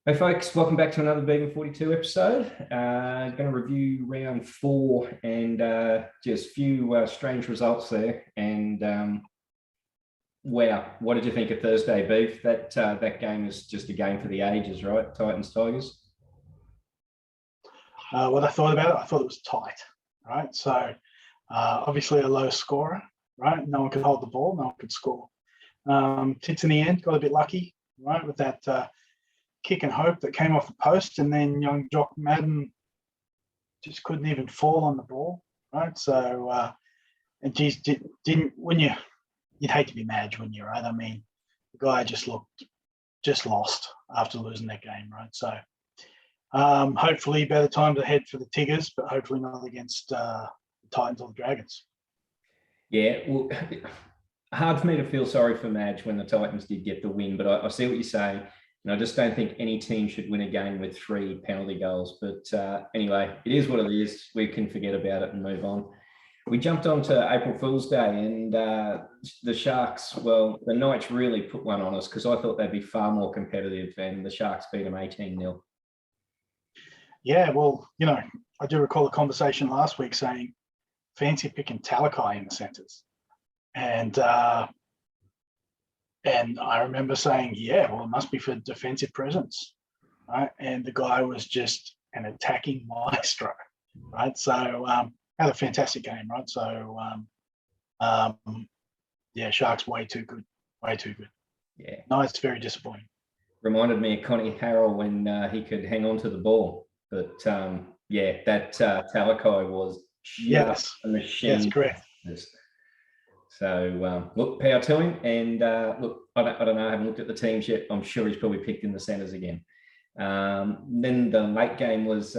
Hey folks, welcome back to another Beaver 42 episode. Going to review round 4 and just a few strange results there. And wow, what did you think of Thursday, Beef? That game is just a game for the ages, right? Titans Tigers. What I thought about it, I thought it was tight, right? So obviously a low scorer, right? No one could hold the ball, no one could score. Tits in the end got a bit lucky, right, with that kick and hope that came off the post, and then young Jock Madden just couldn't even fall on the ball, right? So and geez, didn't when you'd hate to be Madge, wouldn't you, right? I mean, the guy just looked lost after losing that game, right? So hopefully better times ahead for the Tigers, but hopefully not against the Titans or the Dragons. Yeah, well, hard for me to feel sorry for Madge when the Titans did get the win, but I see what you're saying. And I just don't think any team should win a game with 3 penalty goals. But anyway, it is what it is. We can forget about it and move on. We jumped on to April Fool's Day, and the Sharks, well, the Knights really put one on us because I thought they'd be far more competitive, and the Sharks beat them 18-0. Yeah, well, I do recall a conversation last week saying fancy picking Talakai in the centres. And I remember saying, yeah, well, it must be for defensive presence, right? And the guy was just an attacking maestro, right? So had a fantastic game, right? So yeah, Sharks way too good. Yeah, no, it's very disappointing. Reminded me of Connie Harrell when he could hang on to the ball, but yeah, that Talakai was just a machine. Yes, correct. So look, power to him. And look, I don't know. I haven't looked at the teams yet. I'm sure he's probably picked in the centres again. Then the late game was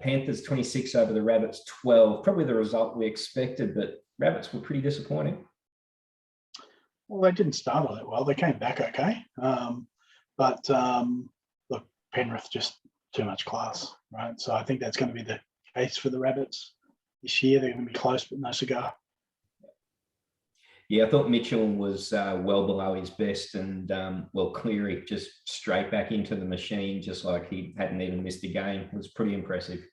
Panthers 26 over the Rabbits 12. Probably the result we expected, but Rabbits were pretty disappointing. Well, they didn't start all that well. They came back okay. But look, Penrith just too much class, right? So I think that's going to be the case for the Rabbits this year. They're going to be close, but no cigar. Yeah, I thought Mitchell was well below his best, and well, Cleary just straight back into the machine, just like he hadn't even missed a game. It was pretty impressive.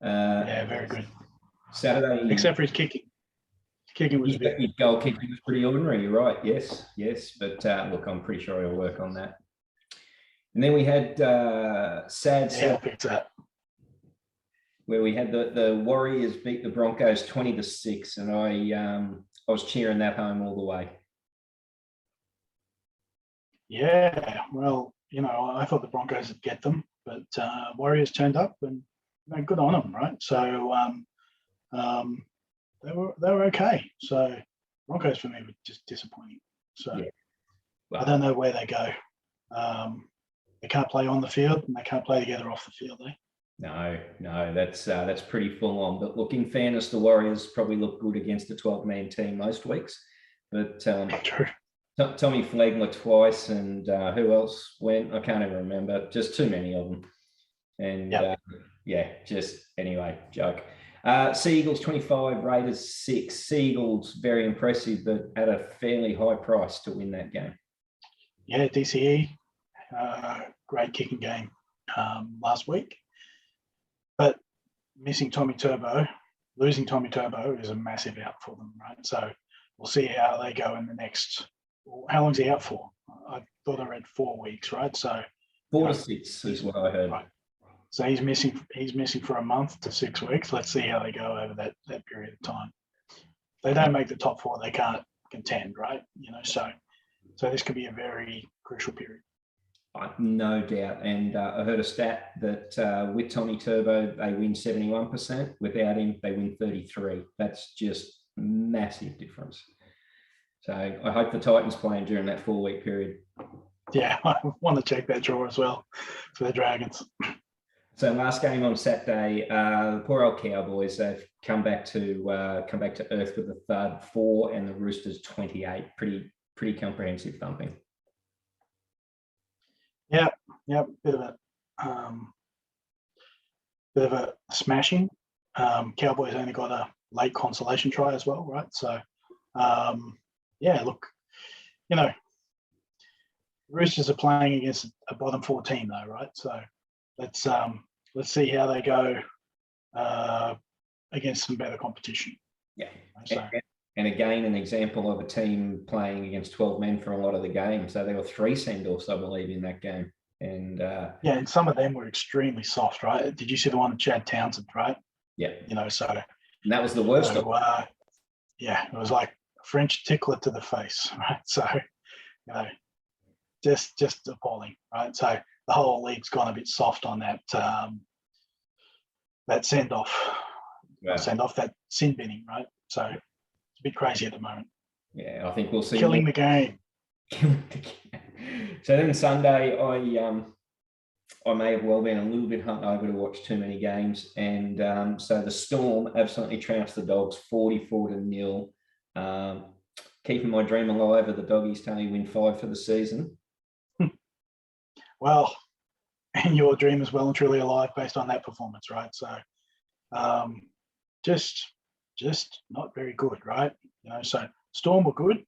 Yeah, very good. Saturday, except for his kicking. Kicking was his goal kicking was pretty ordinary. You're right. Yes. But look, I'm pretty sure he'll work on that. And then we had sad where we had the Warriors beat the Broncos 20-6, and I was cheering that home all the way. Yeah, well, I thought the Broncos would get them, but Warriors turned up, and good on them, right? So they were okay. So Broncos for me were just disappointing. So yeah. Well, I don't know where they go. They can't play on the field, and they can't play together off the field, eh? No, that's pretty full on. But look, in fairness, the Warriors probably look good against a 12-man team most weeks. But True. Tommy Flegler twice, and who else went? I can't even remember. Just too many of them. And yeah, just anyway, joke. Seagulls 25, Raiders 6. Seagulls very impressive, but at a fairly high price to win that game. Yeah, DCE, great kicking game last week. But losing Tommy Turbo is a massive out for them, right? So we'll see how they go in the next. How long's he out for? I thought I read 4 weeks, right? So 4 to 6 is what I heard. Right. So he's missing for a month to 6 weeks. Let's see how they go over that period of time. If they don't make the top 4, they can't contend, right? So this could be a very crucial period. No doubt. And I heard a stat that with Tommy Turbo, they win 71%. Without him, they win 33%. That's just massive difference. So I hope the Titans play him during that 4-week period. Yeah, I want to check that draw as well for the Dragons. So last game on Saturday, the poor old Cowboys, they've come back to earth with the third 4 and the Roosters 28. Pretty comprehensive thumping. Yeah, bit of a smashing. Cowboys only got a late consolation try as well, right? So, yeah, look, Roosters are playing against a bottom 4 team though, right? So let's see how they go against some better competition. Yeah. So, and again, an example of a team playing against 12 men for a lot of the game. So there were 3 send-offs, I believe, in that game. And yeah, and some of them were extremely soft, right? Did you see the one of Chad Townsend, right? Yeah. So and that was the worst. Yeah, it was like a French tickler to the face, right? So, just appalling, right? So the whole league's gone a bit soft on that that send-off, that sin binning, right? So it's a bit crazy at the moment. Yeah, I think we'll see. Killing the game. So then Sunday, I may have well been a little bit hungover to watch too many games, and so the Storm absolutely trounced the Dogs 44-0. Keeping my dream alive of the Doggies to only win 5 for the season. Well, and your dream is well and truly alive based on that performance, right? So, just not very good, right? So Storm were good.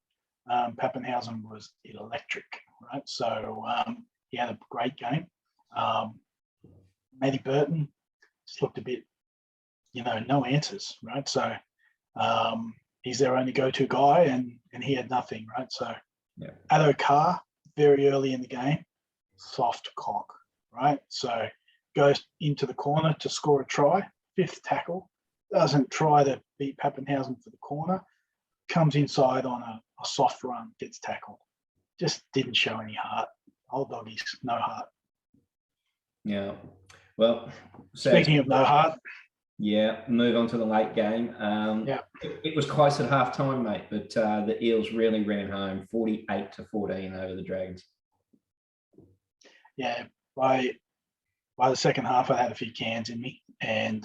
Pappenhausen was electric, right? So he had a great game. Matty Burton just looked a bit, no answers, right? So he's their only go-to guy, and he had nothing, right? So Addo Carr, very early in the game, soft cock, right? So goes into the corner to score a try, 5th tackle, doesn't try to beat Pappenhausen for the corner, comes inside on a soft run, gets tackled. Just didn't show any heart. Old Doggies, no heart. Yeah. Well, speaking of no heart. Yeah, move on to the late game. It was close at halftime, mate, but the Eels really ran home 48-14 over the Dragons. Yeah, by the second half, I had a few cans in me, and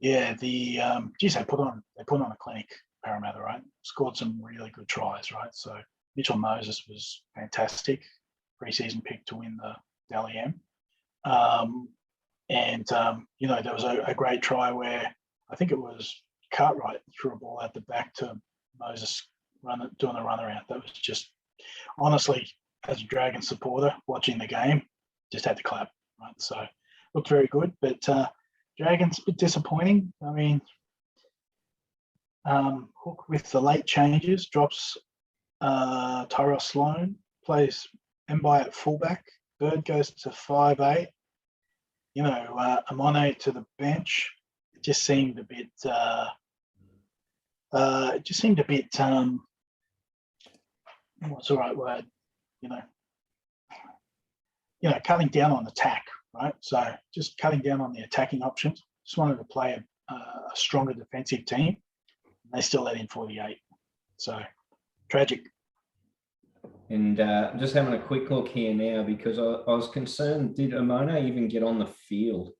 they put on a clinic. Parramatta, right? Scored some really good tries, right? So Mitchell Moses was fantastic, preseason pick to win the Dally M. There was a great try where I think it was Cartwright threw a ball out the back to Moses doing a run around. That was just, honestly, as a Dragon supporter watching the game, just had to clap, right? So looked very good, but Dragons a bit disappointing. I mean, Hook with the late changes drops Tyrell Sloan, plays Mbai at fullback. Bird goes to 5'8". Amone to the bench. It just seemed a bit. What's the right word? Cutting down on attack, right? So just cutting down on the attacking options. Just wanted to play a stronger defensive team. They still let in 48. So tragic. And just having a quick look here now, because I was concerned, did Amone even get on the field?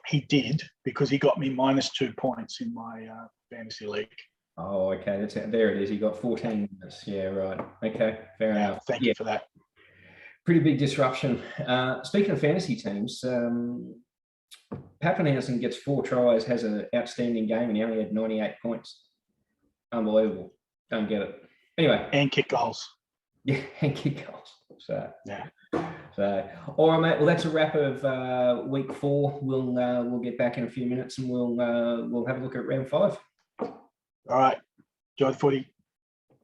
He did, because he got me -2 points in my fantasy league. Oh, okay. There it is. He got 14 minutes. Yeah, right. Okay, fair enough. Thank you for that. Pretty big disruption. Speaking of fantasy teams, Pappenhausen gets 4 tries, has an outstanding game, and he only had 98 points. Unbelievable. Don't get it. Anyway. And kick goals. Yeah, and kick goals. So, yeah. So, all right, mate. Well, that's a wrap of week 4. We'll get back in a few minutes, and we'll have a look at round 5. All right. Enjoy the footy.